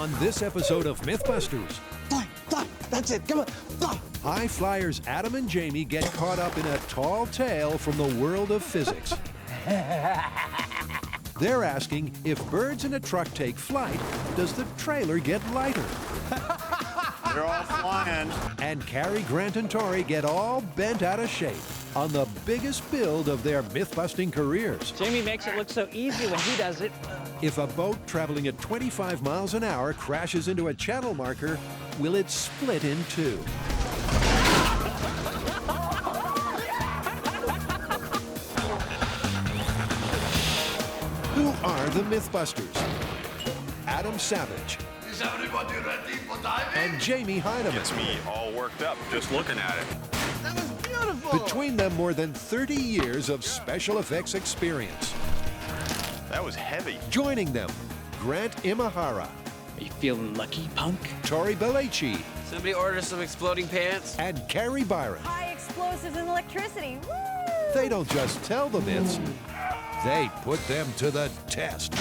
On this episode of MythBusters, Fly, fly, that's it, come on, fly. high flyers Adam and Jamie get caught up in a tall tale from the world of physics. They're asking, if birds in a truck take flight, does the trailer get lighter? They're all flying. And Carrie, Grant, and Tori get all bent out of shape on the biggest build of their myth-busting careers. Jamie makes it look so easy when he does it. If a boat traveling at 25 miles an hour crashes into a channel marker, will it split in two? Who are the Mythbusters? Adam Savage Is everybody ready for diving? and Jamie Heineman. Gets me all worked up just looking at it. That was beautiful. Between them, more than 30 years of special effects experience. That was heavy. Joining them, Grant Imahara, Are you feeling lucky, punk? Tori Belleci, Somebody order some exploding pants. and Carrie Byron. High explosives and electricity. Woo! They don't just tell the myths, they put them to the test.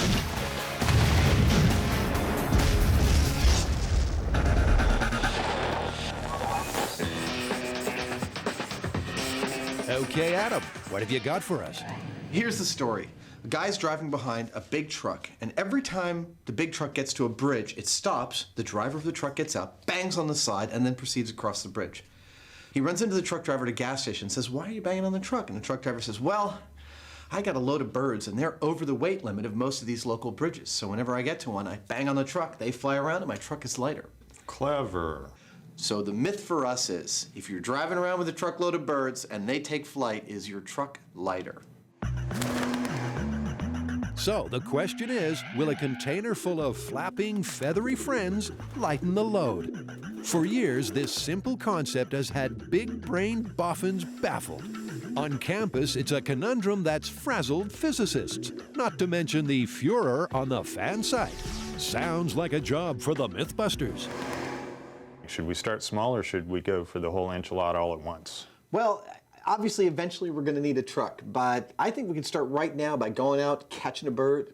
Okay, Adam, what have you got for us? Here's the story. A guy's driving behind a big truck, and every time the big truck gets to a bridge, it stops, the driver of the truck gets out, bangs on the side, and then proceeds across the bridge. He runs into the truck driver at a gas station and says, "Why are you banging on the truck?" And the truck driver says, "Well, I got a load of birds, and they're over the weight limit of most of these local bridges. So whenever I get to one, I bang on the truck, they fly around, and my truck is lighter." Clever. So the myth for us is, if you're driving around with a truckload of birds and they take flight, is your truck lighter? So the question is, will a container full of flapping, feathery friends lighten the load? For years, this simple concept has had big-brained boffins baffled. On campus, it's a conundrum that's frazzled physicists, not to mention the furor on the fan site. Sounds like a job for the Mythbusters. Should we start small or should we go for the whole enchilada all at once? Well, obviously, eventually we're going to need a truck, but I think we can start right now by going out, catching a bird,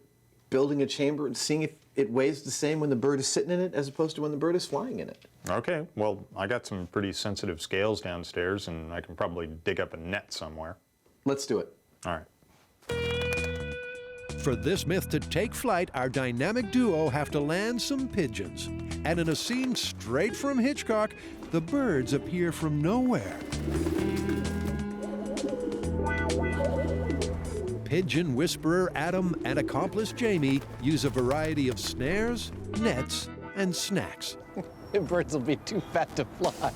building a chamber, and seeing if it weighs the same when the bird is sitting in it as opposed to when the bird is flying in it. Okay, well, I got some pretty sensitive scales downstairs and I can probably dig up a net somewhere. Let's do it. All right. For this myth to take flight, our dynamic duo have to land some pigeons. And in a scene straight from Hitchcock, the birds appear from nowhere. Pigeon whisperer Adam and accomplice Jamie use a variety of snares, nets, and snacks. Birds will be too fat to fly.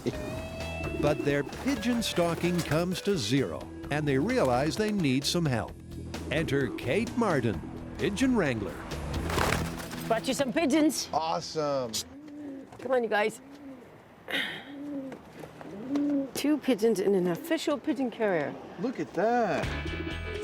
But their pigeon stalking comes to zero, and they realize they need some help. Enter Kate Martin, pigeon wrangler. Brought you some pigeons. Awesome. Come on, you guys. 2 pigeons in an official pigeon carrier. Look at that.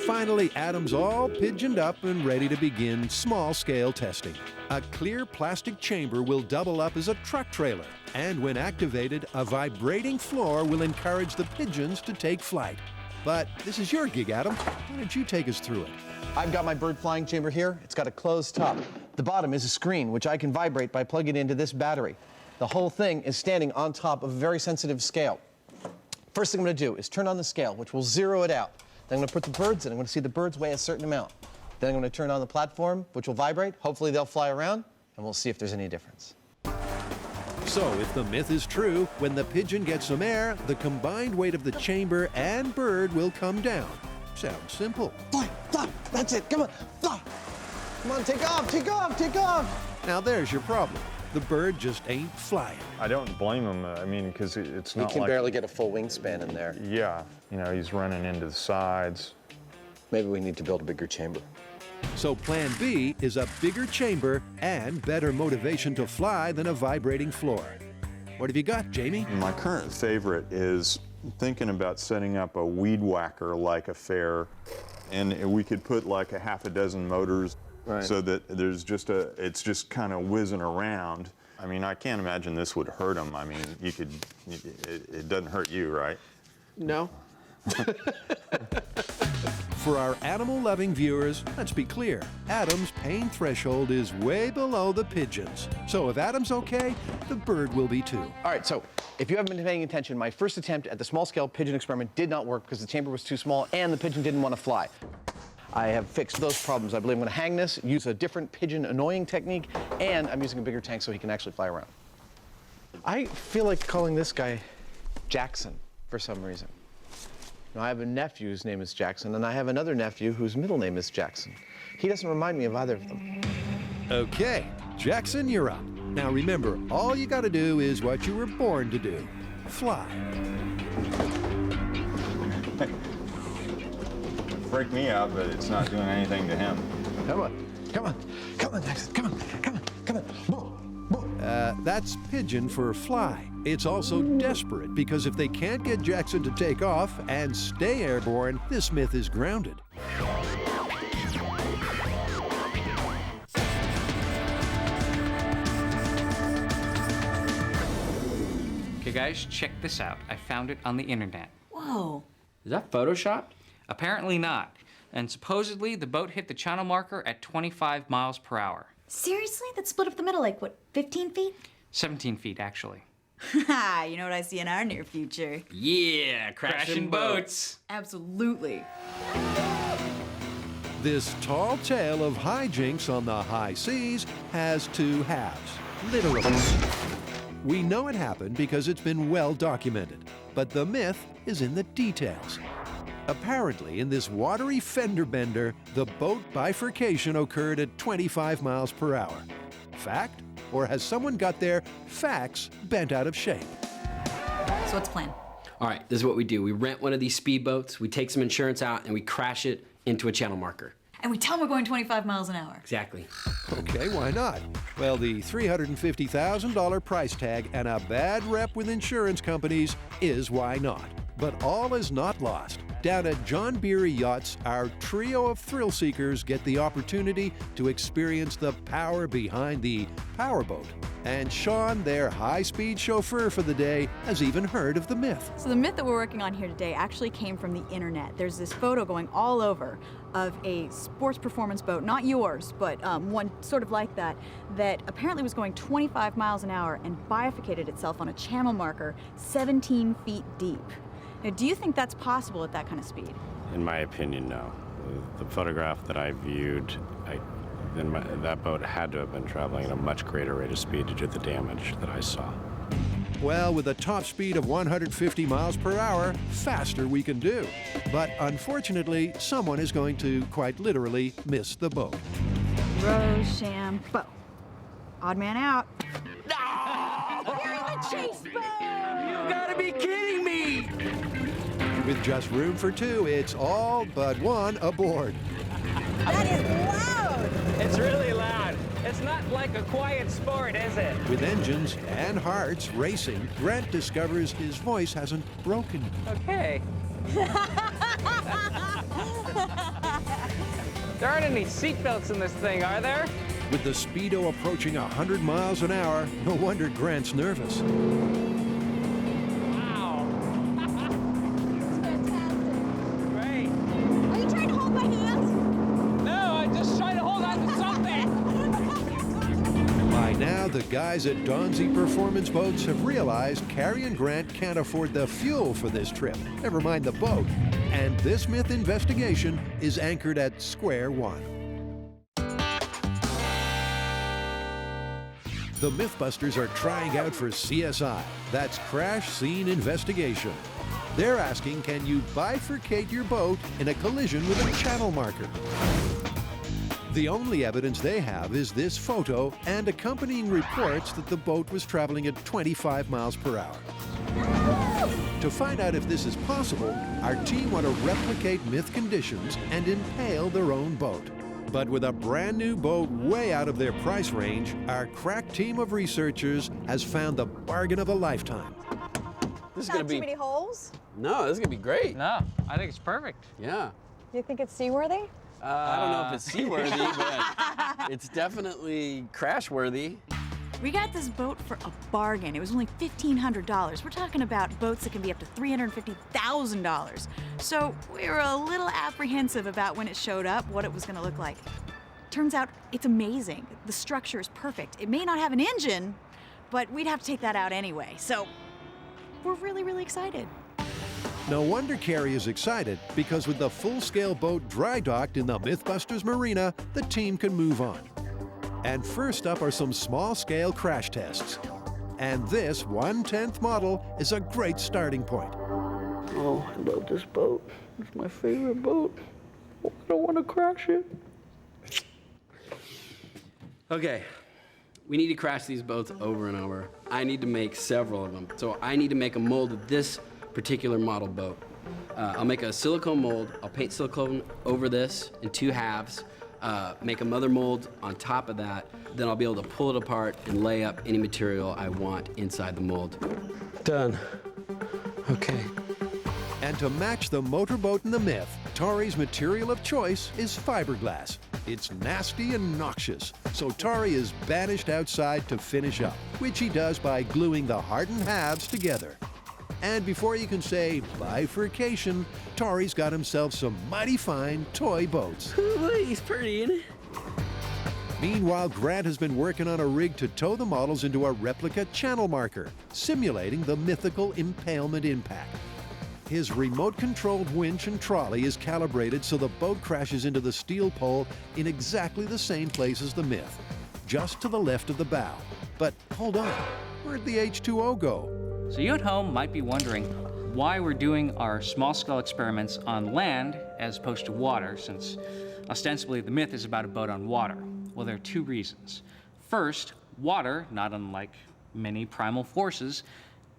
Finally, Adam's all pigeoned up and ready to begin small-scale testing. A clear plastic chamber will double up as a truck trailer, and when activated, a vibrating floor will encourage the pigeons to take flight. But this is your gig, Adam. Why don't you take us through it? I've got my bird flying chamber here. It's got a closed top. The bottom is a screen, which I can vibrate by plugging it into this battery. The whole thing is standing on top of a very sensitive scale. First thing I'm going to do is turn on the scale, which will zero it out. Then I'm going to put the birds in. I'm going to see the birds weigh a certain amount. Then I'm going to turn on the platform, which will vibrate. Hopefully they'll fly around, and we'll see if there's any difference. So, if the myth is true, when the pigeon gets some air, the combined weight of the chamber and bird will come down. Sounds simple. Fly, fly, that's it, come on, fly. Come on, take off, take off, take off. Now there's your problem. The bird just ain't flying. I don't blame him, I mean, because it's You not can like... barely get a full wingspan in there. Yeah, you know, he's running into the sides. Maybe we need to build a bigger chamber. So plan B is a bigger chamber and better motivation to fly than a vibrating floor. What have you got, Jamie? My current favorite is thinking about setting up a weed whacker-like affair, and we could put like a half a dozen motors so that there's just it's just kind of whizzing around. I mean, I can't imagine this would hurt them. I mean, you could, it doesn't hurt you, right? No. For our animal-loving viewers, let's be clear. Adam's pain threshold is way below the pigeon's. So if Adam's okay, the bird will be too. All right, so if you haven't been paying attention, my first attempt at the small-scale pigeon experiment did not work because the chamber was too small and the pigeon didn't want to fly. I have fixed those problems. I believe I'm going to hang this, use a different pigeon annoying technique, and I'm using a bigger tank so he can actually fly around. I feel like calling this guy Jackson for some reason. Now, I have a nephew whose name is Jackson, and I have another nephew whose middle name is Jackson. He doesn't remind me of either of them. Okay, Jackson, you're up. Now remember, all you gotta do is what you were born to do. Fly. Freaked me out, but it's not doing anything to him. Come on, come on, come on, Jackson, come on, come on, come on. Boom, boom. That's pigeon for fly. It's also desperate because if they can't get Jackson to take off and stay airborne, this myth is grounded. Okay guys, check this out. I found it on the internet. Whoa. Is that photoshopped? Apparently not. And supposedly the boat hit the channel marker at 25 miles per hour. Seriously? That's split up the middle, like what, 15 feet? 17 feet, actually. Ha! You know what I see in our near future? Yeah, crashing boats. Absolutely. This tall tale of hijinks on the high seas has two halves, literally. We know it happened because it's been well documented, but the myth is in the details. Apparently, in this watery fender bender, the boat bifurcation occurred at 25 miles per hour. Fact? Or has someone got their facts bent out of shape? So what's the plan? All right, this is what we do. We rent one of these speedboats, we take some insurance out, and we crash it into a channel marker. And we tell them we're going 25 miles an hour. Exactly. Okay, why not? Well, the $350,000 price tag and a bad rep with insurance companies is why not. But all is not lost. Down at John Beery Yachts, our trio of thrill seekers get the opportunity to experience the power behind the powerboat. And Sean, their high-speed chauffeur for the day, has even heard of the myth. So the myth that we're working on here today actually came from the internet. There's this photo going all over of a sports performance boat, not yours, but one sort of like that, that apparently was going 25 miles an hour and bifurcated itself on a channel marker 17 feet deep. Now, do you think that's possible at that kind of speed? In my opinion, no. The photograph that I viewed, that boat had to have been traveling at a much greater rate of speed to do the damage that I saw. Well, with a top speed of 150 miles per hour, faster we can do. But unfortunately, someone is going to quite literally miss the boat. Rochambeau. Odd man out. You're in the chase boat! You gotta be kidding me! With just room for two, it's all but one aboard. That is loud! It's really loud. It's not like a quiet sport, is it? With engines and hearts racing, Grant discovers his voice hasn't broken. Okay. There aren't any seatbelts in this thing, are there? With the speedo approaching 100 miles an hour, no wonder Grant's nervous. Wow. Great. Are you trying to hold my hand? No, I'm just trying to hold on to something. By now, the guys at Donzi Performance Boats have realized Carrie and Grant can't afford the fuel for this trip, never mind the boat. And this myth investigation is anchored at square one. The MythBusters are trying out for CSI. That's Crash Scene Investigation. They're asking, can you bifurcate your boat in a collision with a channel marker? The only evidence they have is this photo and accompanying reports that the boat was traveling at 25 miles per hour. To find out if this is possible, our team want to replicate myth conditions and impale their own boat. But with a brand new boat way out of their price range, our crack team of researchers has found the bargain of a lifetime. This is Not gonna too be. many holes? No, this is gonna be great. No, I think it's perfect. Yeah. Do you think it's seaworthy? I don't know if it's seaworthy, but it's definitely crash worthy. We got this boat for a bargain. It was only $1,500. We're talking about boats that can be up to $350,000. So we were a little apprehensive about when it showed up, what it was gonna look like. Turns out it's amazing. The structure is perfect. It may not have an engine, but we'd have to take that out anyway. So we're really, really excited. No wonder Carrie is excited, because with the full-scale boat dry docked in the MythBusters Marina, the team can move on. And first up are some small-scale crash tests. And this 1/10 model is a great starting point. Oh, I love this boat. It's my favorite boat. I don't want to crash it. Okay, we need to crash these boats over and over. I need to make several of them. So I need to make a mold of this particular model boat. I'll make a silicone mold. I'll paint silicone over this in 2 halves, make a mother mold on top of that. Then I'll be able to pull it apart and lay up any material I want inside the mold. Done. Okay. And to match the motorboat in the myth, Tari's material of choice is fiberglass. It's nasty and noxious, so Tari is banished outside to finish up, which he does by gluing the hardened halves together. And before you can say bifurcation, Tari's got himself some mighty fine toy boats. He's pretty, isn't it? Meanwhile, Grant has been working on a rig to tow the models into a replica channel marker, simulating the mythical impalement impact. His remote-controlled winch and trolley is calibrated so the boat crashes into the steel pole in exactly the same place as the myth, just to the left of the bow. But hold on, where'd the H2O go? So you at home might be wondering why we're doing our small-scale experiments on land as opposed to water, since ostensibly the myth is about a boat on water. Well, there are 2 reasons. First, water, not unlike many primal forces,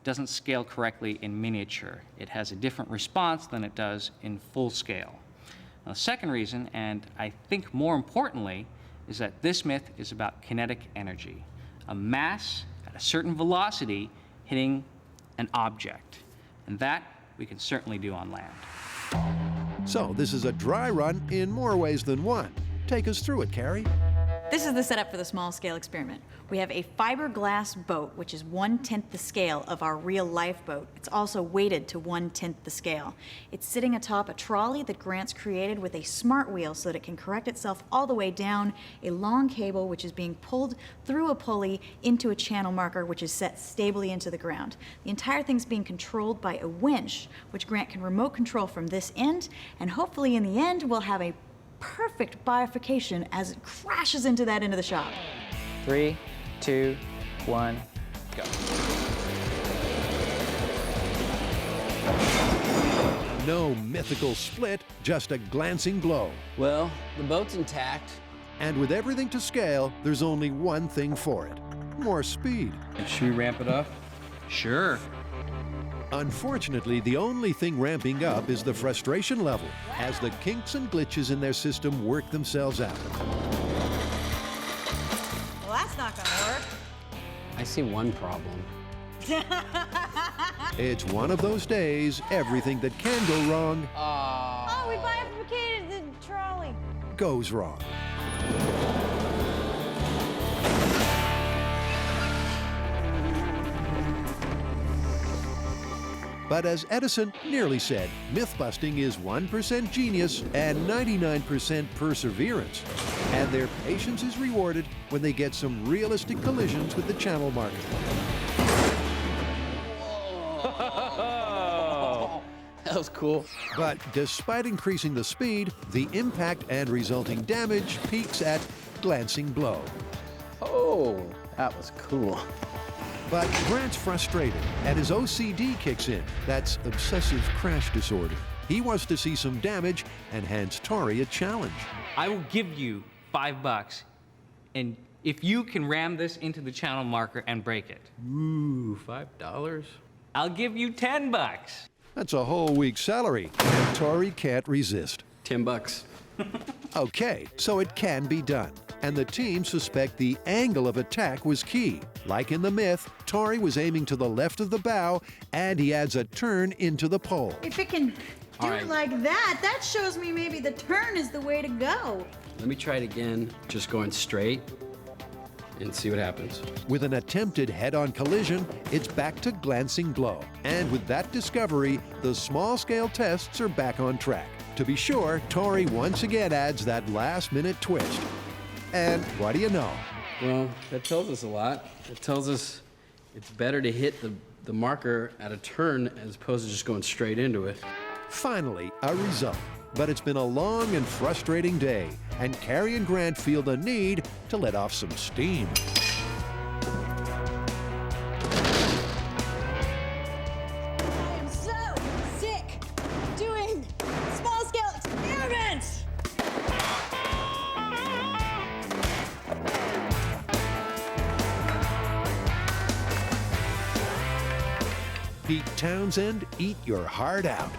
doesn't scale correctly in miniature. It has a different response than it does in full scale. Now, the second reason, and I think more importantly, is that this myth is about kinetic energy, a mass at a certain velocity hitting an object. And that we can certainly do on land. So this is a dry run in more ways than one. Take us through it, Carrie. This is the setup for the small-scale experiment. We have a fiberglass boat, which is 1/10 the scale of our real-life boat. It's also weighted to 1/10 the scale. It's sitting atop a trolley that Grant's created with a smart wheel so that it can correct itself all the way down a long cable, which is being pulled through a pulley into a channel marker, which is set stably into the ground. The entire thing's being controlled by a winch, which Grant can remote control from this end, and hopefully in the end we'll have a perfect bifurcation as it crashes into that end of the shop. 3, 2, 1, go. No mythical split, just a glancing blow. Well, the boat's intact. And with everything to scale, there's only one thing for it: more speed. Should we ramp it up? Sure. Unfortunately, the only thing ramping up is the frustration level, as the kinks and glitches in their system work themselves out. Well, that's not gonna work. I see one problem. It's one of those days, everything that can go wrong Oh, we bifurcated the trolley. goes wrong. But as Edison nearly said, myth-busting is 1% genius and 99% perseverance. And their patience is rewarded when they get some realistic collisions with the channel marker. That was cool. But despite increasing the speed, the impact and resulting damage peaks at glancing blow. Oh, that was cool. But Grant's frustrated, and his OCD kicks in. That's obsessive crash disorder. He wants to see some damage and hands Tari a challenge. I will give you $5, and if you can ram this into the channel marker and break it. Ooh, $5? I'll give you $10. That's a whole week's salary, and Tari can't resist. $10. Okay, so it can be done. And the team suspect the angle of attack was key. Like in the myth, Tari was aiming to the left of the bow, and he adds a turn into the pole. If it can do right. it like that, that shows me maybe the turn is the way to go. Let me try it again, just going straight. and see what happens. With an attempted head-on collision, it's back to glancing blow. And with that discovery, the small-scale tests are back on track. To be sure, Tori once again adds that last-minute twist. And what do you know? Well, that tells us a lot. It tells us it's better to hit the marker at a turn as opposed to just going straight into it. Finally, a result. But it's been a long and frustrating day, and Carrie and Grant feel the need to let off some steam. I am so sick doing small-scale experiments. Pete Townsend, eat your heart out.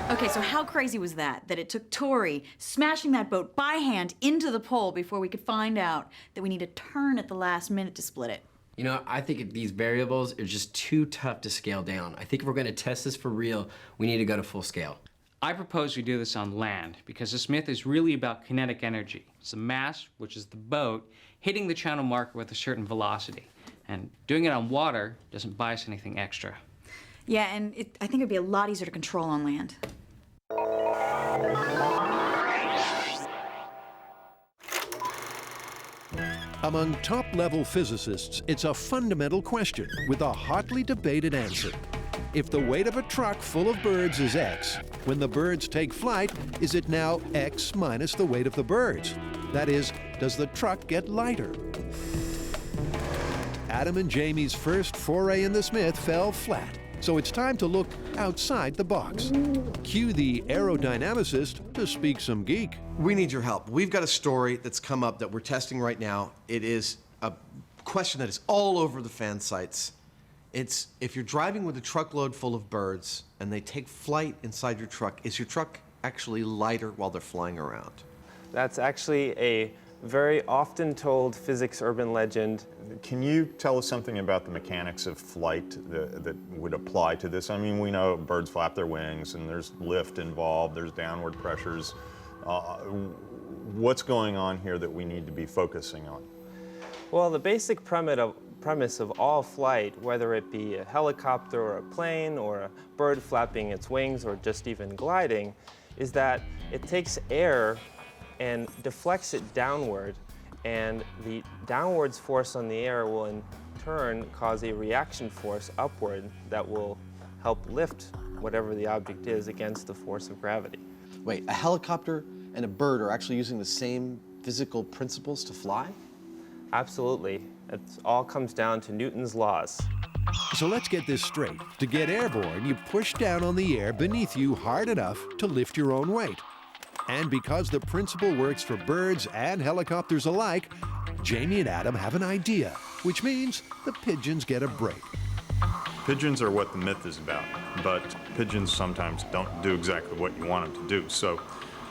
Okay, so how crazy was that it took Tori smashing that boat by hand into the pole before we could find out that we need a turn at the last minute to split it? You know, I think these variables are just too tough to scale down. I think if we're going to test this for real, we need to go to full scale. I propose we do this on land because this myth is really about kinetic energy. It's the mass, which is the boat, hitting the channel marker with a certain velocity. And doing it on water doesn't buy us anything extra. Yeah, and I think it'd be a lot easier to control on land. Among top-level physicists, it's a fundamental question with a hotly debated answer. If the weight of a truck full of birds is X, when the birds take flight, is it now X minus the weight of the birds? That is, does the truck get lighter? Adam and Jamie's first foray in this myth fell flat, so it's time to look outside the box. Cue the aerodynamicist to speak some geek. We need your help. We've got a story that's come up that we're testing right now. It is a question that is all over the fan sites. It's if you're driving with a truckload full of birds and they take flight inside your truck, is your truck actually lighter while they're flying around? That's actually a very often told physics urban legend. Can you tell us something about the mechanics of flight that would apply to this? I mean, we know birds flap their wings and there's lift involved, there's downward pressures. What's going on here that we need to be focusing on? Well, the basic premise of all flight, whether it be a helicopter or a plane or a bird flapping its wings or just even gliding, is that it takes air and deflects it downward, and the downwards force on the air will in turn cause a reaction force upward that will help lift whatever the object is against the force of gravity. Wait, a helicopter and a bird are actually using the same physical principles to fly? Absolutely. It all comes down to Newton's laws. So let's get this straight. To get airborne, you push down on the air beneath you hard enough to lift your own weight. And because the principle works for birds and helicopters alike, Jamie and Adam have an idea, which means the pigeons get a break. Pigeons are what the myth is about, but pigeons sometimes don't do exactly what you want them to do. So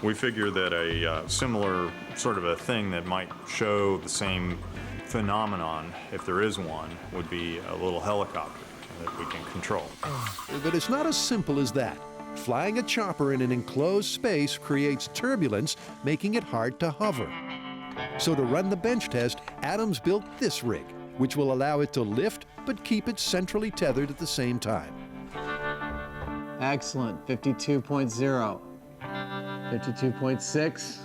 we figure that a similar sort of a thing that might show the same phenomenon, if there is one, would be a little helicopter that we can control. But it's not as simple as that. Flying a chopper in an enclosed space creates turbulence, making it hard to hover. So to run the bench test, Adam's built this rig, which will allow it to lift but keep it centrally tethered at the same time. Excellent. 52.0. 52.6.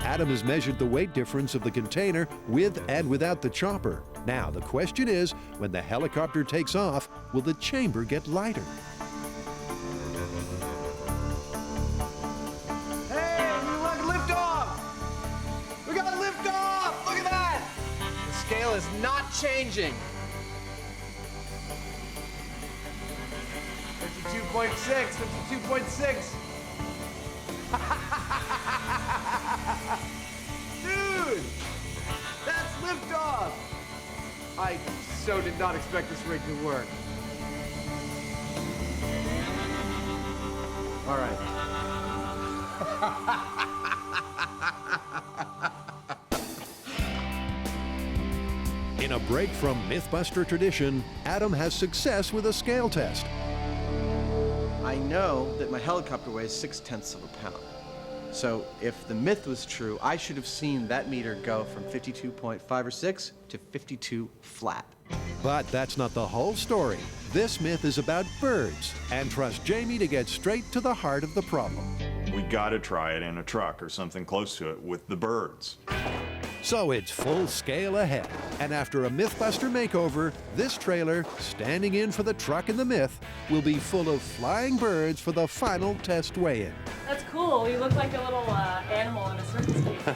Adam has measured the weight difference of the container with and without the chopper. Now, the question is, when the helicopter takes off, will the chamber get lighter? Hey, look, lift off! We got lift off! Look at that! The scale is not changing. 52.6, 52.6. Dude, that's liftoff. I so did not expect this rig to work. All right. In a break from MythBuster tradition, Adam has success with a scale test. I know that my helicopter weighs 0.6 of a pound. So if the myth was true, I should have seen that meter go from 52.5 or 6 to 52 flat. But that's not the whole story. This myth is about birds, and trust Jamie to get straight to the heart of the problem. We gotta try it in a truck or something close to it with the birds. So it's full scale ahead. And after a MythBuster makeover, this trailer, standing in for the truck and the myth, will be full of flying birds for the final test weigh-in. That's cool. You look like a little animal in a circus cage.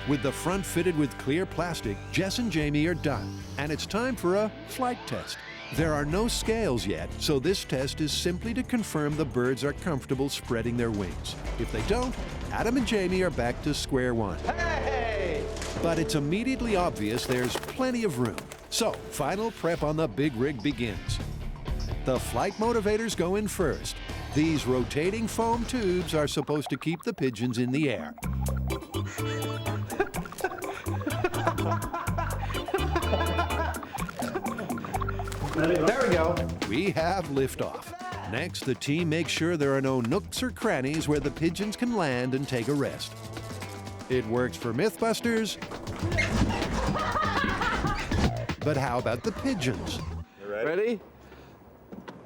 With the front fitted with clear plastic, Jess and Jamie are done. And it's time for a flight test. There are no scales yet, so this test is simply to confirm the birds are comfortable spreading their wings. If they don't, Adam and Jamie are back to square one. Hey! But it's immediately obvious there's plenty of room. So, final prep on the big rig begins. The flight motivators go in first. These rotating foam tubes are supposed to keep the pigeons in the air. There we go. We have liftoff. Next, the team makes sure there are no nooks or crannies where the pigeons can land and take a rest. It works for MythBusters. But how about the pigeons? You ready? Ready?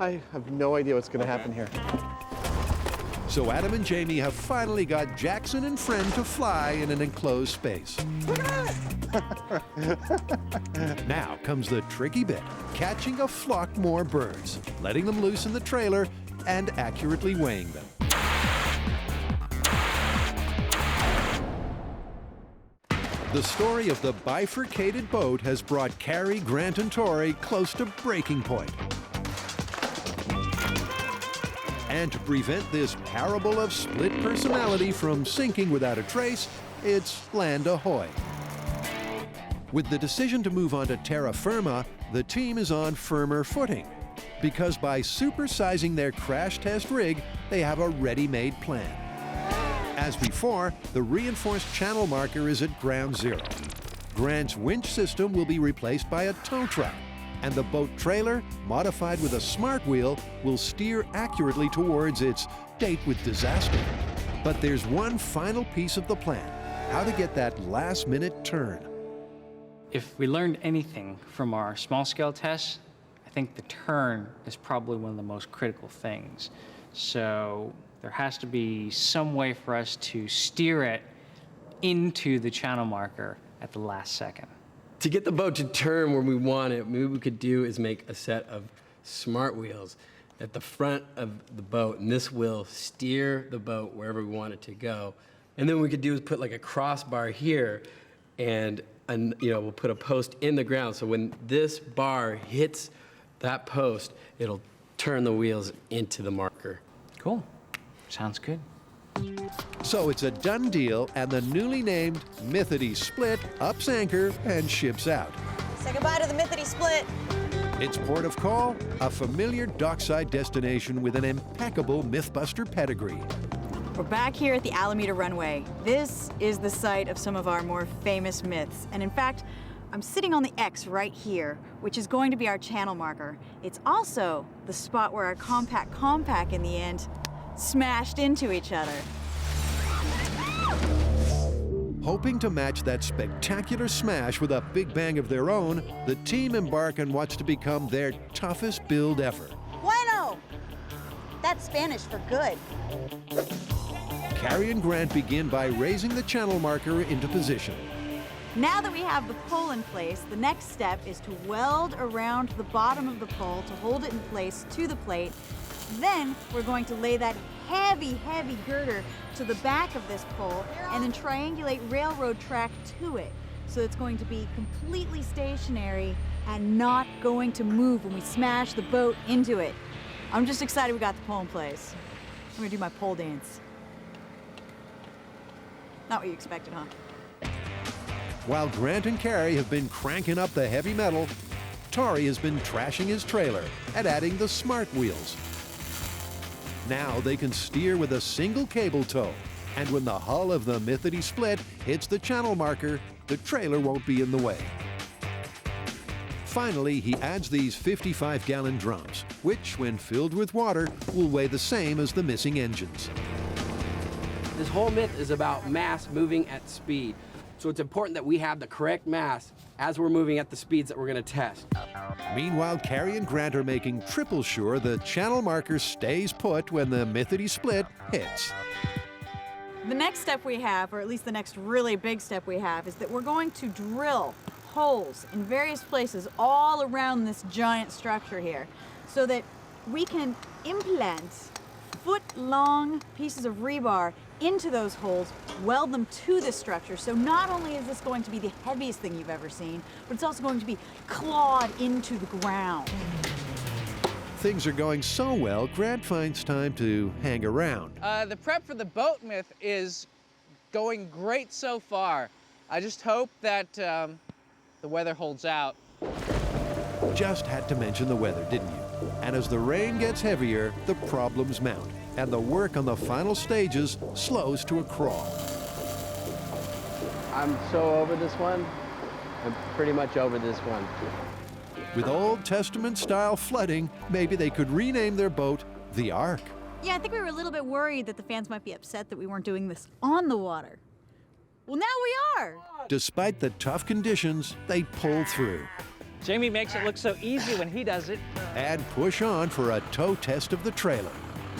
I have no idea what's going to happen here. So Adam and Jamie have finally got Jackson and friend to fly in an enclosed space. Now comes the tricky bit, catching a flock more birds, letting them loose in the trailer, and accurately weighing them. The story of the bifurcated boat has brought Carrie, Grant, and Tori close to breaking point. And to prevent this parable of split personality from sinking without a trace, it's land ahoy. With the decision to move on to terra firma, the team is on firmer footing. Because by supersizing their crash test rig, they have a ready-made plan. As before, the reinforced channel marker is at ground zero. Grant's winch system will be replaced by a tow truck, and the boat trailer, modified with a smart wheel, will steer accurately towards its date with disaster. But there's one final piece of the plan, how to get that last-minute turn. If we learned anything from our small-scale tests, I think the turn is probably one of the most critical things. So there has to be some way for us to steer it into the channel marker at the last second. To get the boat to turn where we want it, maybe we could do is make a set of smart wheels at the front of the boat, and this will steer the boat wherever we want it to go. And then what we could do is put like a crossbar here, and we'll put a post in the ground, so when this bar hits that post, it'll turn the wheels into the marker. Cool. Sounds good. So it's a done deal, and the newly named Mythity Split ups anchor and ships out. Say goodbye to the Mythity Split. Its port of call, a familiar dockside destination with an impeccable MythBuster pedigree. We're back here at the Alameda runway. This is the site of some of our more famous myths. And in fact, I'm sitting on the X right here, which is going to be our channel marker. It's also the spot where our compact in the end smashed into each other. Hoping to match that spectacular smash with a big bang of their own, the team embark on what's to become their toughest build ever. Bueno! That's Spanish for good. Carrie and Grant begin by raising the channel marker into position. Now that we have the pole in place, the next step is to weld around the bottom of the pole to hold it in place to the plate. Then we're going to lay that heavy girder to the back of this pole and then triangulate railroad track to it. So it's going to be completely stationary and not going to move when we smash the boat into it. I'm just excited we got the pole in place. I'm gonna do my pole dance. Not what you expected, huh? While Grant and Carrie have been cranking up the heavy metal, Tori has been trashing his trailer and adding the smart wheels. Now they can steer with a single cable tow, and when the hull of the Mythity Split hits the channel marker, the trailer won't be in the way. Finally, he adds these 55-gallon drums, which, when filled with water, will weigh the same as the missing engines. This whole myth is about mass moving at speed. So it's important that we have the correct mass as we're moving at the speeds that we're going to test. Meanwhile, Carrie and Grant are making triple sure the channel marker stays put when the mythity split hits. The next step we have, or at least the next really big step we have, is that we're going to drill holes in various places all around this giant structure here so that we can implant foot-long pieces of rebar into those holes, weld them to this structure. So not only is this going to be the heaviest thing you've ever seen, but it's also going to be clawed into the ground. Things are going so well, Grant finds time to hang around. The prep for the boat myth is going great so far. I just hope that the weather holds out. Just had to mention the weather, didn't you? And as the rain gets heavier, the problems mount, and the work on the final stages slows to a crawl. I'm so over this one. I'm pretty much over this one. With Old Testament-style flooding, maybe they could rename their boat the Ark. Yeah, I think we were a little bit worried that the fans might be upset that we weren't doing this on the water. Well, now we are. Despite the tough conditions, they pull through. Jamie makes it look so easy when he does it. And push on for a tow test of the trailer.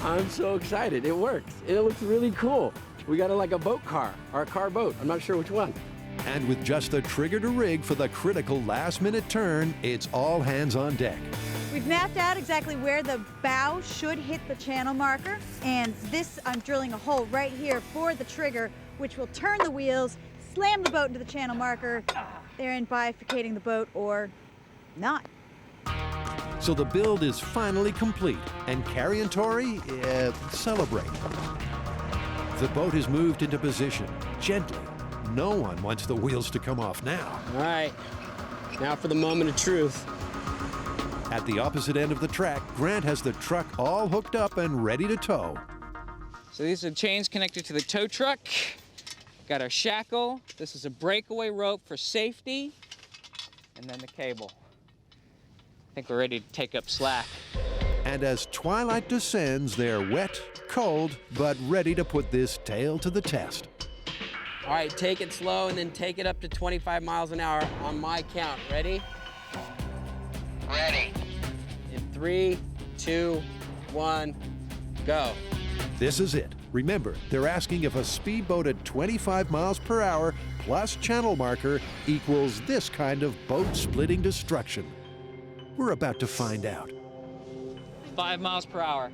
I'm so excited. It works. It looks really cool. We got like a boat car, or a car boat. I'm not sure which one. And with just the trigger to rig for the critical last-minute turn, it's all hands on deck. We've mapped out exactly where the bow should hit the channel marker, and this, I'm drilling a hole right here for the trigger, which will turn the wheels, slam the boat into the channel marker, therein bifurcating the boat, or not. So the build is finally complete, and Carrie and Tori celebrate. The boat is moved into position, gently. No one wants the wheels to come off now. All right, now for the moment of truth. At the opposite end of the track, Grant has the truck all hooked up and ready to tow. So these are chains connected to the tow truck. Got our shackle. This is a breakaway rope for safety. And then the cable. I think we're ready to take up slack. And as twilight descends, they're wet, cold, but ready to put this tale to the test. All right, take it slow and then take it up to 25 miles an hour on my count. Ready? Ready. In 3, 2, 1, go. This is it. Remember, they're asking if a speedboat at 25 miles per hour plus channel marker equals this kind of boat-splitting destruction. We're about to find out. 5 miles per hour.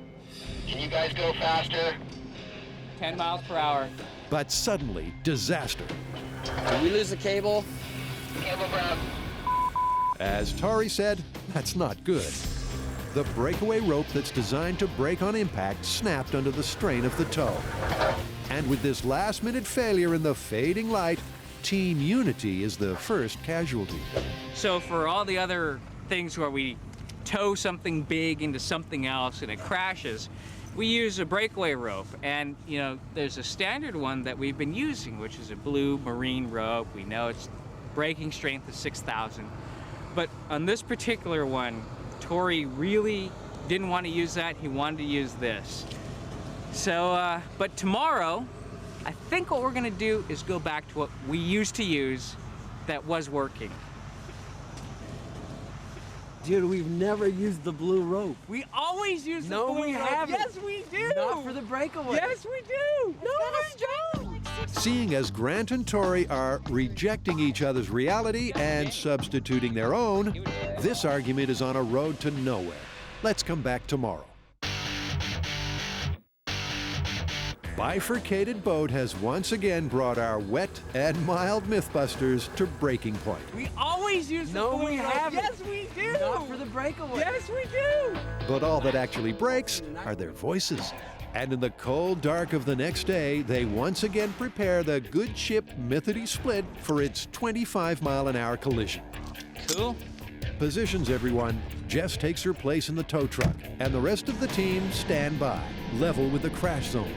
Can you guys go faster? 10 miles per hour. But suddenly, disaster. Did we lose the cable? Cable ground. As Tori said, that's not good. The breakaway rope that's designed to break on impact snapped under the strain of the tow. And with this last-minute failure in the fading light, Team Unity is the first casualty. So for all the other things where we tow something big into something else and it crashes, we use a breakaway rope. And, you know, there's a standard one that we've been using, which is a blue marine rope. We know its breaking strength is 6,000. But on this particular one, Tori really didn't want to use that. He wanted to use this. So, but tomorrow, I think what we're going to do is go back to what we used to use that was working. Dude, we've never used the blue rope. We always use the No, blue we rope. haven't. Yes, we do. Not for the breakaway. Yes, we do. No, we don't. Seeing as Grant and Tori are rejecting each other's reality and substituting their own, this argument is on a road to nowhere. Let's come back tomorrow. Bifurcated Boat has once again brought our wet and mild Mythbusters to breaking point. We always use the No, blue we rope. haven't. Yes, we do. Not for the breakaway. Yes, we do. But all that actually breaks are their voices. And in the cold dark of the next day, they once again prepare the good ship Mythity Split for its 25-mile-an-hour collision. Cool. Positions, everyone. Jess takes her place in the tow truck, and the rest of the team stand by, level with the crash zone.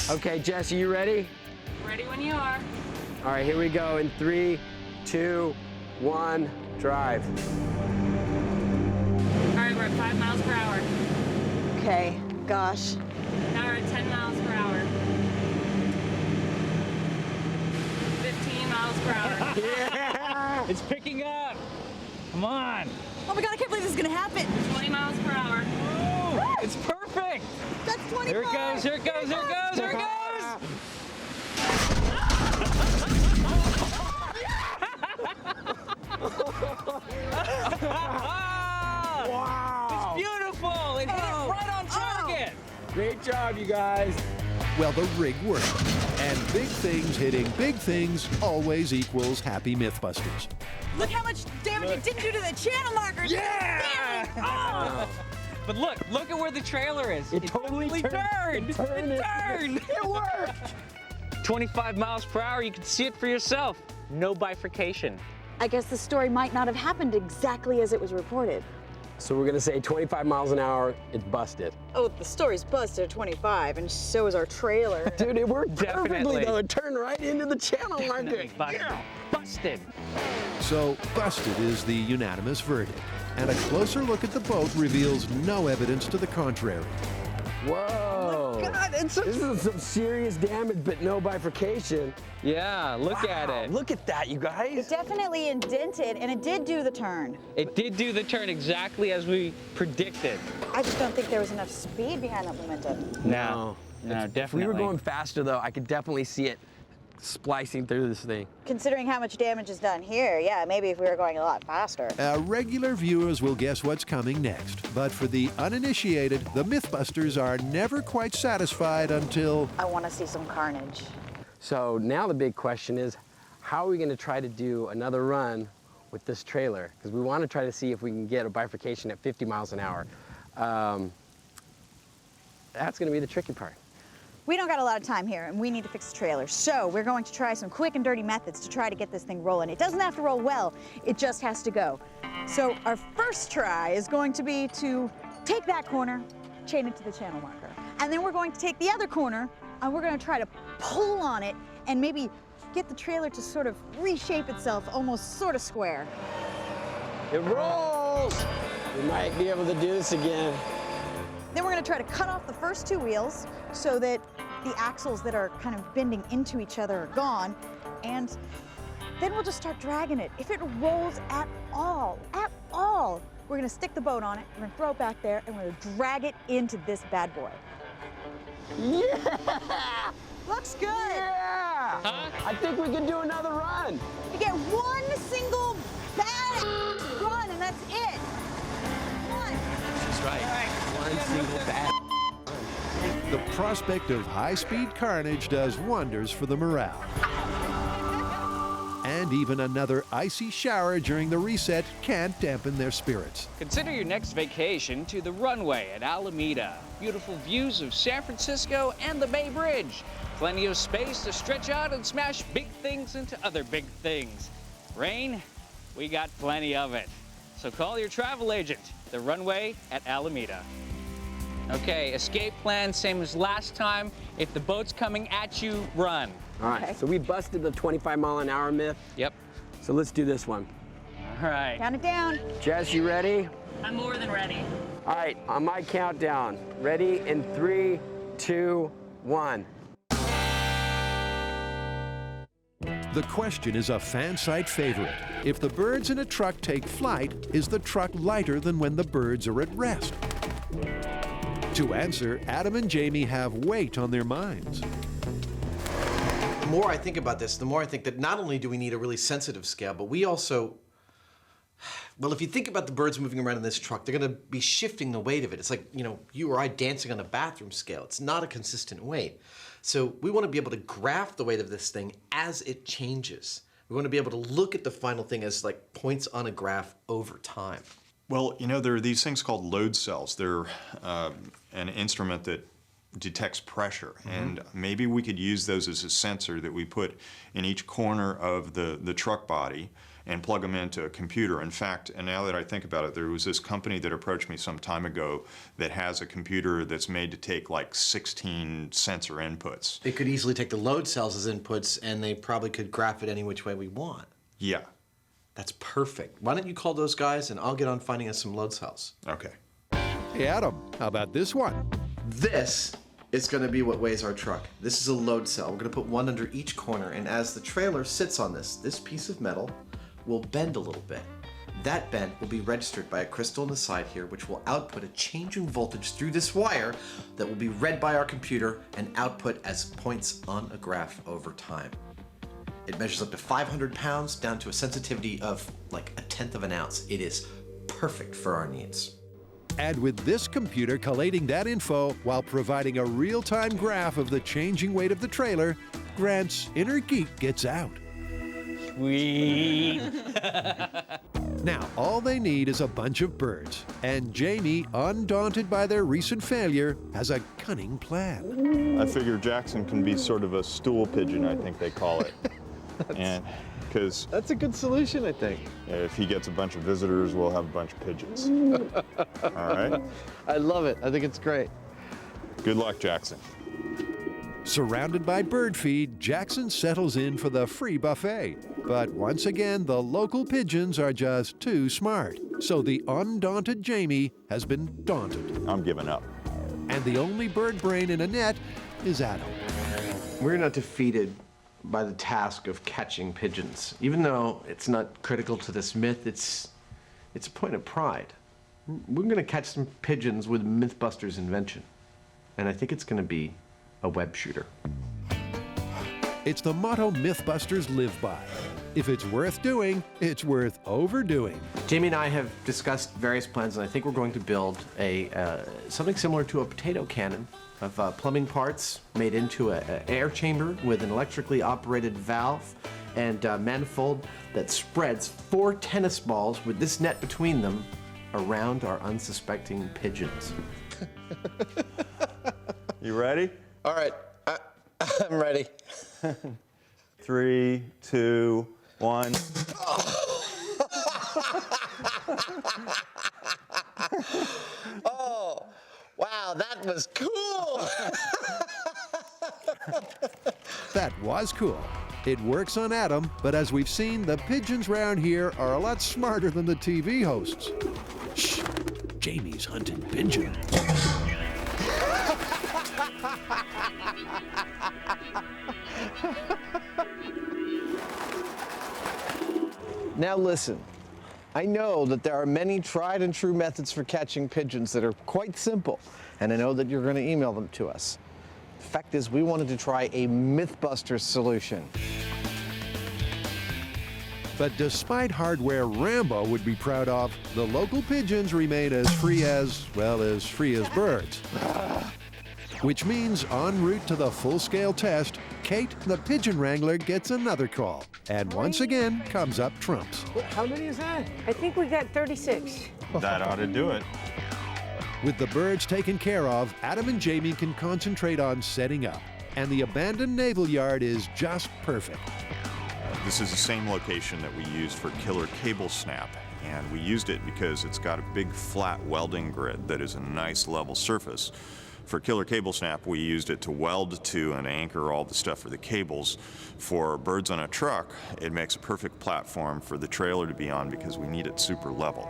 Okay, Jess, are you ready? Ready when you are. All right, here we go in 3, 2, 1, drive. All right, we're at 5 miles per hour. Okay, gosh. Now we're at 10 miles per hour. 15 miles per hour. Yeah! It's picking up. Come on. Oh my God, I can't believe this is gonna happen. 20 miles per hour. Oh, it's perfect. That's 25. Here it goes, here it goes, here it goes, here it goes. Wow! It's beautiful. It hit it right on target. Great job, you guys. Well, the rig worked. And big things hitting big things always equals happy MythBusters. Look how much damage it didn't do to the channel markers. Yeah! Oh. But look at where the trailer is. It totally turned. It turned. It worked. 25 miles per hour, you can see it for yourself. No bifurcation. I guess the story might not have happened exactly as it was reported. So we're gonna say 25 miles an hour, it's busted. Oh, the story's busted at 25, and so is our trailer. Dude, it worked perfectly Definitely. though. It turned right into the channel marker. Busted. Yeah. Busted. So, busted is the unanimous verdict. And a closer look at the boat reveals no evidence to the contrary. Whoa. God, this is some serious damage, but no bifurcation. Yeah, look at it. Look at that, you guys. It definitely indented, and it did do the turn. It did do the turn exactly as we predicted. I just don't think there was enough speed behind that momentum. No, definitely. If we were going faster, though, I could definitely see it splicing through this thing. Considering how much damage is done here, yeah, maybe if we were going a lot faster. Regular viewers will guess what's coming next. But for the uninitiated, the MythBusters are never quite satisfied until... I want to see some carnage. So now the big question is, how are we going to try to do another run with this trailer? Because we want to try to see if we can get a bifurcation at 50 miles an hour. That's going to be the tricky part. We don't got a lot of time here, and we need to fix the trailer. So we're going to try some quick and dirty methods to try to get this thing rolling. It doesn't have to roll well, it just has to go. So our first try is going to be to take that corner, chain it to the channel marker. And then we're going to take the other corner, and we're going to try to pull on it and maybe get the trailer to sort of reshape itself, almost sort of square. It rolls! We might be able to do this again. Then we're going to try to cut off the first two wheels so that the axles that are kind of bending into each other are gone. And then we'll just start dragging it. If it rolls at all, we're going to stick the boat on it, we're going to throw it back there, and we're going to drag it into this bad boy. Yeah! Looks good. Yeah! Huh? I think we can do another run. You get one single bad run, and that's it. One. That's right. One single bad. The prospect of high-speed carnage does wonders for the morale. And even another icy shower during the reset can't dampen their spirits. Consider your next vacation to the runway at Alameda. Beautiful views of San Francisco and the Bay Bridge. Plenty of space to stretch out and smash big things into other big things. Rain? We got plenty of it. So call your travel agent. The runway at Alameda. Okay, escape plan, same as last time. If the boat's coming at you, run. All right, so we busted the 25-mile-an-hour myth. Yep. So let's do this one. All right. Count it down. Jess, you ready? I'm more than ready. All right, on my countdown. Ready in 3, 2, 1. The question is a fan site favorite. If the birds in a truck take flight, is the truck lighter than when the birds are at rest? To answer, Adam and Jamie have weight on their minds. The more I think about this, the more I think that not only do we need a really sensitive scale, but we also, well, if you think about the birds moving around in this truck, they're going to be shifting the weight of it. It's like, you know, you or I dancing on a bathroom scale. It's not a consistent weight. So we want to be able to graph the weight of this thing as it changes. We want to be able to look at the final thing as like points on a graph over time. Well, you know, there are these things called load cells. They're an instrument that detects pressure, and maybe we could use those as a sensor that we put in each corner of the truck body and plug them into a computer. In fact, and now that I think about it, there was this company that approached me some time ago that has a computer that's made to take like 16 sensor inputs. It could easily take the load cells as inputs, and they probably could graph it any which way we want. Yeah. That's perfect. Why don't you call those guys and I'll get on finding us some load cells. Okay. Hey, Adam, how about this one? This is going to be what weighs our truck. This is a load cell. We're going to put one under each corner, and as the trailer sits on this piece of metal will bend a little bit. That bend will be registered by a crystal on the side here, which will output a change in voltage through this wire that will be read by our computer and output as points on a graph over time. It measures up to 500 pounds down to a sensitivity of like 1/10 of an ounce. It is perfect for our needs. And with this computer collating that info while providing a real-time graph of the changing weight of the trailer, Grant's inner geek gets out. Sweet. Now, all they need is a bunch of birds, and Jamie, undaunted by their recent failure, has a cunning plan. I figure Jackson can be sort of a stool pigeon, I think they call it. And because that's a good solution, I think. If he gets a bunch of visitors, we'll have a bunch of pigeons. All right? I love it. I think it's great. Good luck, Jackson. Surrounded by bird feed, Jackson settles in for the free buffet. But once again, the local pigeons are just too smart. So the undaunted Jamie has been daunted. I'm giving up. And the only bird brain in a net is Adam. We're not defeated by the task of catching pigeons. Even though it's not critical to this myth, it's a point of pride. We're going to catch some pigeons with MythBusters' invention. And I think it's going to be a web shooter. It's the motto MythBusters live by. If it's worth doing, it's worth overdoing. Jamie and I have discussed various plans, and I think we're going to build something similar to a potato cannon of plumbing parts made into an air chamber with an electrically operated valve and manifold that spreads 4 tennis balls with this net between them around our unsuspecting pigeons. You ready? All right, I'm ready. 3, 2, 1. Oh, wow, that was cool. That was cool. It works on Adam, but as we've seen, the pigeons round here are a lot smarter than the TV hosts. Shh, Jamie's hunting pigeons. Now listen, I know that there are many tried and true methods for catching pigeons that are quite simple, and I know that you're going to email them to us. The fact is, we wanted to try a MythBusters solution. But despite hardware Rambo would be proud of, the local pigeons remain as free as birds. Which means en route to the full-scale test, Kate, the pigeon wrangler, gets another call. And once again comes up trumps. How many is that? I think we got 36. That ought to do it. With the birds taken care of, Adam and Jamie can concentrate on setting up. And the abandoned naval yard is just perfect. This is the same location that we used for Killer Cable Snap, and we used it because it's got a big flat welding grid that is a nice level surface. For Killer Cable Snap, we used it to weld to and anchor all the stuff for the cables. For birds on a truck, it makes a perfect platform for the trailer to be on because we need it super level.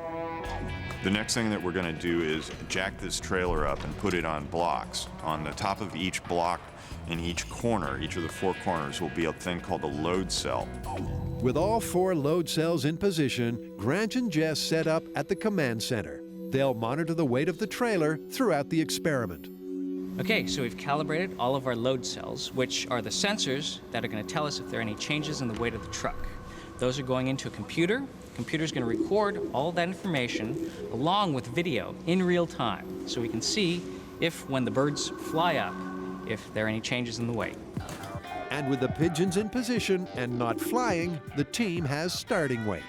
The next thing that we're going to do is jack this trailer up and put it on blocks. On the top of each block, in each corner, each of the 4 corners, will be a thing called a load cell. With all 4 load cells in position, Grant and Jess set up at the command center. They'll monitor the weight of the trailer throughout the experiment. Okay, so we've calibrated all of our load cells, which are the sensors that are going to tell us if there are any changes in the weight of the truck. Those are going into a computer. The computer's going to record all of that information along with video in real time, so we can see if, when the birds fly up, if there are any changes in the weight. And with the pigeons in position and not flying, the team has starting weight.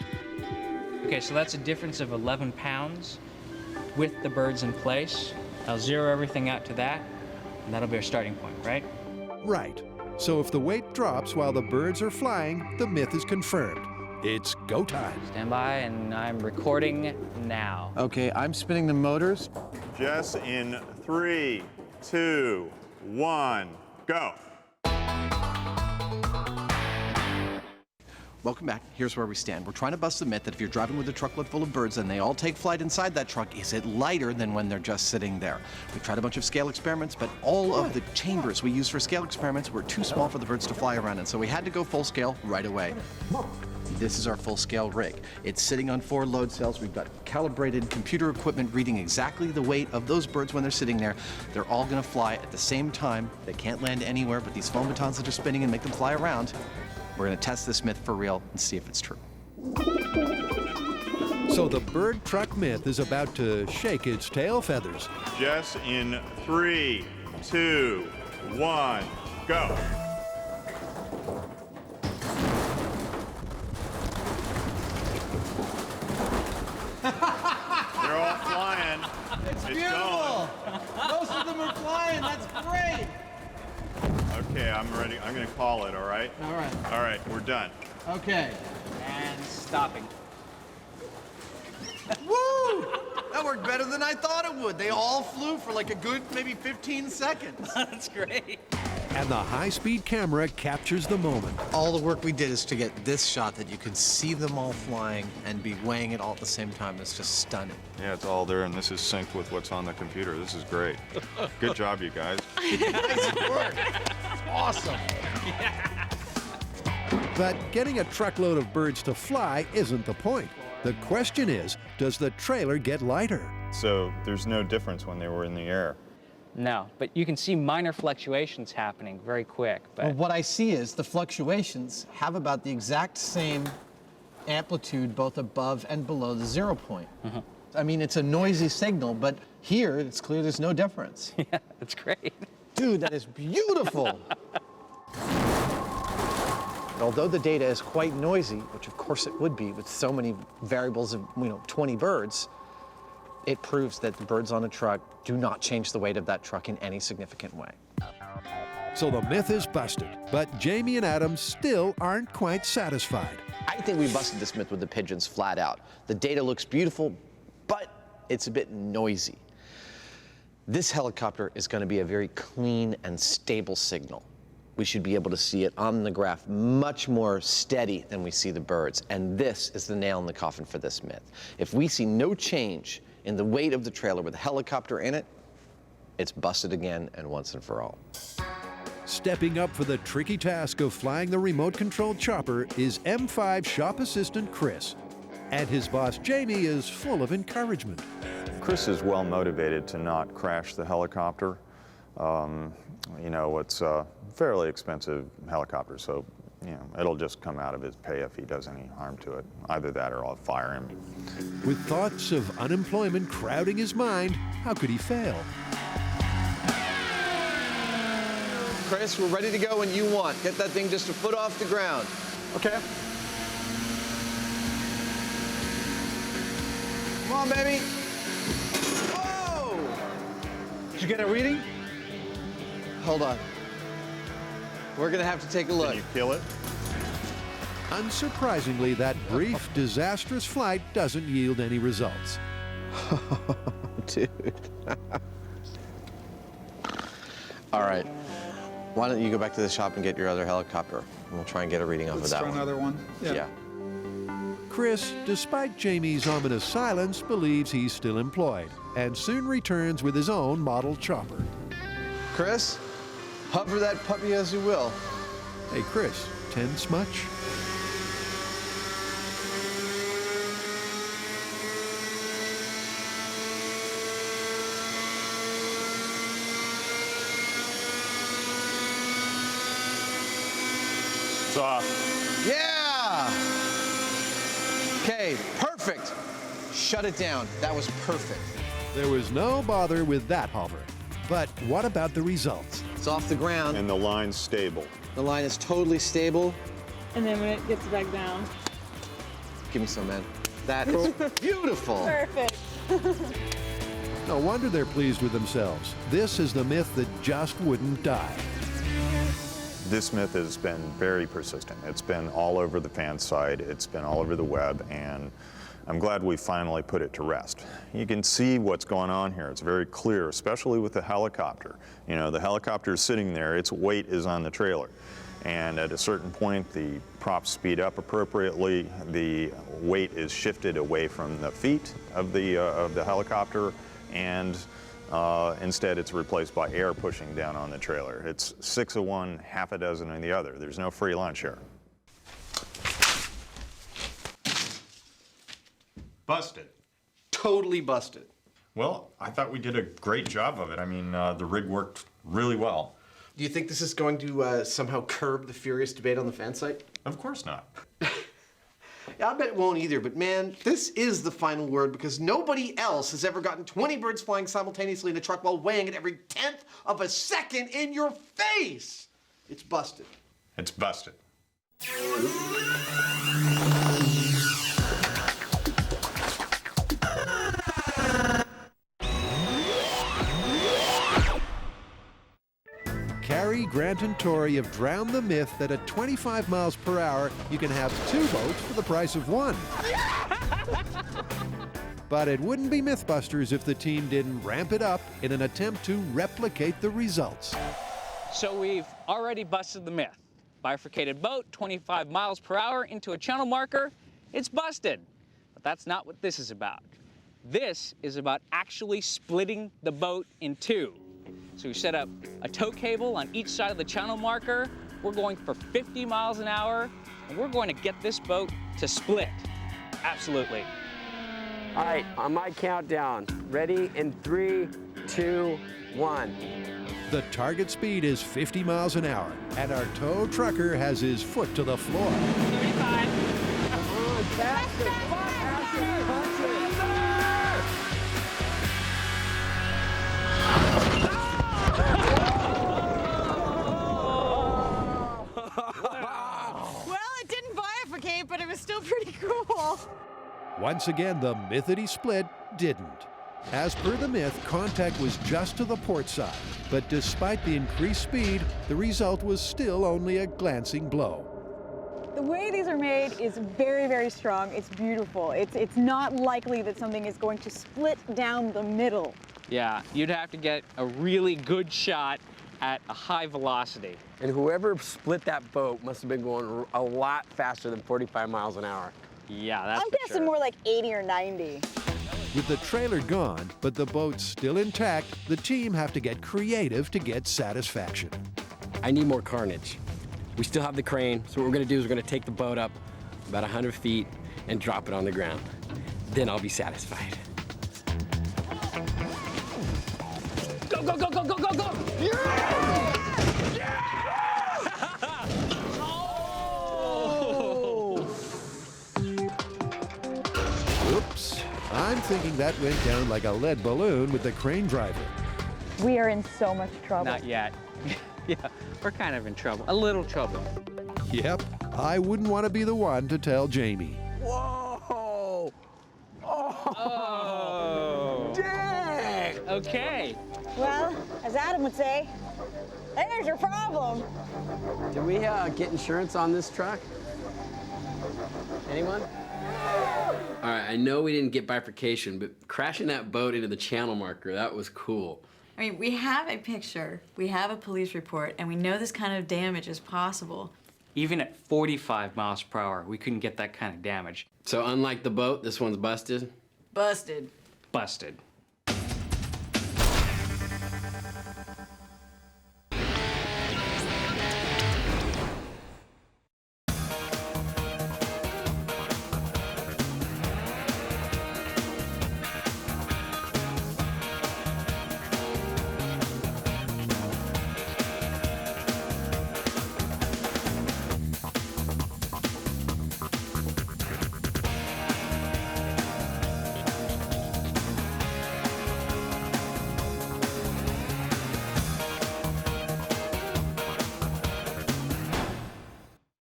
Okay, so that's a difference of 11 pounds with the birds in place. I'll zero everything out to that, and that'll be our starting point, right? Right. So if the weight drops while the birds are flying, the myth is confirmed. It's go time. Stand by, and I'm recording now. Okay, I'm spinning the motors. Jess, in 3, 2, 1, go. welcome back. Here's where we stand. We're trying to bust the myth that if you're driving with a truckload full of birds and they all take flight inside that truck, is it lighter than when they're just sitting there? We tried a bunch of scale experiments, but all of the chambers we used for scale experiments were too small for the birds to fly around in, so we had to go full scale right away. This is our full-scale rig. It's sitting on 4 load cells. We've got calibrated computer equipment reading exactly the weight of those birds when they're sitting there. They're all going to fly at the same time. They can't land anywhere but these foam batons that are spinning and make them fly around. We're going to test this myth for real and see if it's true. So the bird truck myth is about to shake its tail feathers. Jess, in 3, 2, 1, go. They're all flying. It's beautiful. Most of them are flying. That's great. Okay, I'm ready. I'm going to call it, all right? All right. All right, we're done. Okay. And stopping. Woo! That worked better than I thought it would. They all flew for like a good maybe 15 seconds. That's great. And the high-speed camera captures the moment. All the work we did is to get this shot that you can see them all flying and be weighing it all at the same time. It's just stunning. Yeah, it's all there, and this is synced with what's on the computer. This is great. Good job, you guys. Nice work. Awesome. But getting a truckload of birds to fly isn't the point. The question is, does the trailer get lighter? So there's no difference when they were in the air. No, but you can see minor fluctuations happening very quick. But Well, what I see is the fluctuations have about the exact same amplitude both above and below the 0 point. I mean, it's a noisy signal, but here it's clear there's no difference. Yeah, that's great. Dude, that is beautiful. And although the data is quite noisy, which of course it would be with so many variables of 20 birds, it proves that the birds on a truck do not change the weight of that truck in any significant way. So the myth is busted, but Jamie and Adam still aren't quite satisfied. I think we busted this myth with the pigeons flat out. The data looks beautiful, but it's a bit noisy. This helicopter is going to be a very clean and stable signal. We should be able to see it on the graph much more steady than we see the birds. And this is the nail in the coffin for this myth. If we see no change in the weight of the trailer with a helicopter in it, it's busted again and once and for all. Stepping up for the tricky task of flying the remote-controlled chopper is M5 shop assistant Chris. And his boss Jamie is full of encouragement. Chris is well motivated to not crash the helicopter. It's a fairly expensive helicopter, so it'll just come out of his pay if he does any harm to it. Either that or I'll fire him. With thoughts of unemployment crowding his mind, how could he fail? Chris, we're ready to go when you want. Get that thing just a foot off the ground. Okay. Come on, baby. Whoa! Did you get a reading? Hold on. We're gonna have to take a look. Can you kill it? Unsurprisingly, that brief, disastrous flight doesn't yield any results. Dude. All right. Why don't you go back to the shop and get your other helicopter, and we'll try and get a reading off of that one. Let's try another one. Yeah. Chris, despite Jamie's ominous silence, believes he's still employed and soon returns with his own model chopper. Chris, hover that puppy as you will. Hey, Chris, tense much? It's off. Yeah! Okay, perfect. Shut it down. That was perfect. There was no bother with that hover. But what about the results? It's off the ground. And the line's stable. The line is totally stable. And then when it gets back down. Give me some, man. That is beautiful. Perfect. No wonder they're pleased with themselves. This is the myth that just wouldn't die. This myth has been very persistent. It's been all over the fan site, it's been all over the web, and I'm glad we finally put it to rest. You can see what's going on here. It's very clear, especially with the helicopter. The helicopter is sitting there, its weight is on the trailer. And at a certain point, the props speed up appropriately. The weight is shifted away from the feet of the helicopter, and instead it's replaced by air pushing down on the trailer. It's 6 of one, half a dozen of the other. There's no free lunch here. Busted. Totally busted. Well, I thought we did a great job of it. I mean, the rig worked really well. Do you think this is going to somehow curb the furious debate on the fan site? Of course not. Yeah, I bet it won't either, but man, this is the final word because nobody else has ever gotten 20 birds flying simultaneously in a truck while weighing it every 10th of a second in your face. It's busted. It's busted. Carrie, Grant, and Tori have drowned the myth that at 25 miles per hour, you can have 2 boats for the price of 1. But it wouldn't be MythBusters if the team didn't ramp it up in an attempt to replicate the results. So we've already busted the myth. Bifurcated boat, 25 miles per hour into a channel marker, it's busted. But that's not what this is about. This is about actually splitting the boat in 2. So we set up a tow cable on each side of the channel marker. We're going for 50 miles an hour, and we're going to get this boat to split. Absolutely. All right, on my countdown. Ready in 3, 2, 1. The target speed is 50 miles an hour, and our tow trucker has his foot to the floor. 35. Come on, faster, faster, punch it. Well, it didn't bifurcate, but it was still pretty cool. Once again, the mythity split didn't. As per the myth, contact was just to the port side, but despite the increased speed, the result was still only a glancing blow. The way these are made is very, very strong. It's beautiful. It's not likely that something is going to split down the middle. Yeah, you'd have to get a really good shot at a high velocity. And whoever split that boat must have been going a lot faster than 45 miles an hour. Yeah, that's I'm guessing more like 80 or 90. With the trailer gone, but the boat still intact, the team have to get creative to get satisfaction. I need more carnage. We still have the crane, so what we're gonna do is we're gonna take the boat up about 100 feet and drop it on the ground. Then I'll be satisfied. Go, go, go, go, go, go, go! Yeah! Oops. I'm thinking that went down like a lead balloon with the crane driver. We are in so much trouble. Not yet. Yeah, we're kind of in trouble. A little trouble. Yep, I wouldn't want to be the one to tell Jamie. Whoa! Oh! Dang! Okay. Well, as Adam would say, there's your problem. Did we get insurance on this truck? Anyone? All right, I know we didn't get bifurcation, but crashing that boat into the channel marker, that was cool. I mean, we have a picture, we have a police report, and we know this kind of damage is possible. Even at 45 miles per hour, we couldn't get that kind of damage. So unlike the boat, this one's busted? Busted. Busted.